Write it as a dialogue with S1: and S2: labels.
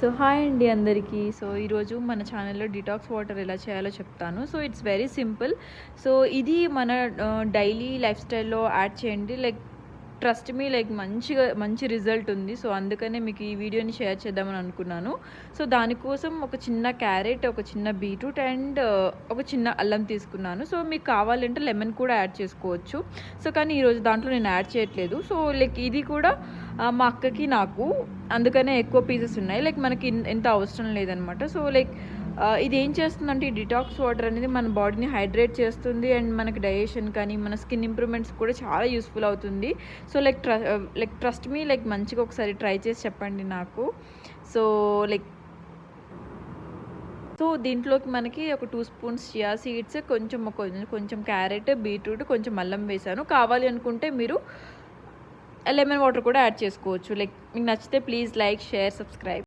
S1: So hi అండి అందరికీ. So ఈరోజు మన ఛానల్లో డిటాక్స్ వాటర్ ఎలా చేయాలో చెప్తాను. So it's very simple. So ఇది మన డైలీ లైఫ్ స్టైల్లో యాడ్ చేయండి. లైక్ ట్రస్ట్ మీ, లైక్ మంచి రిజల్ట్ ఉంది. సో అందుకనే మీకు ఈ వీడియోని షేర్ చేద్దామని అనుకున్నాను. సో దానికోసం ఒక చిన్న క్యారెట్, ఒక చిన్న బీట్రూట్ అండ్ ఒక చిన్న అల్లం తీసుకున్నాను. సో మీకు కావాలంటే లెమన్ కూడా యాడ్ చేసుకోవచ్చు. సో కానీ ఈరోజు దాంట్లో నేను యాడ్ చేయట్లేదు. సో లైక్ ఇది కూడా మా అక్కకి నాకు అందుకనే ఎక్కువ పీసెస్ ఉన్నాయి. లైక్ మనకి ఎంత అవసరం లేదనమాట. సో లైక్ ఇది ఏం చేస్తుందంటే ఈ డిటాక్స్ వాటర్ అనేది మన బాడీని హైడ్రేట్ చేస్తుంది అండ్ మనకి డైజెషన్ కానీ మన స్కిన్ ఇంప్రూవ్మెంట్స్ కూడా చాలా యూస్ఫుల్ అవుతుంది. So like trust me, like మంచిగా ఒకసారి ట్రై చేసి చెప్పండి నాకు. సో లైక్ దీంట్లోకి మనకి ఒక 2 స్పూన్స్ చియా సీడ్స్, కొంచెం క్యారెట్, బీట్రూట్, కొంచెం అల్లం వేసాను. కావాలి అనుకుంటే మీరు లెమన్ వాటర్ కూడా యాడ్ చేసుకోవచ్చు. లైక్ మీకు నచ్చితే ప్లీజ్ లైక్, షేర్, సబ్స్క్రైబ్.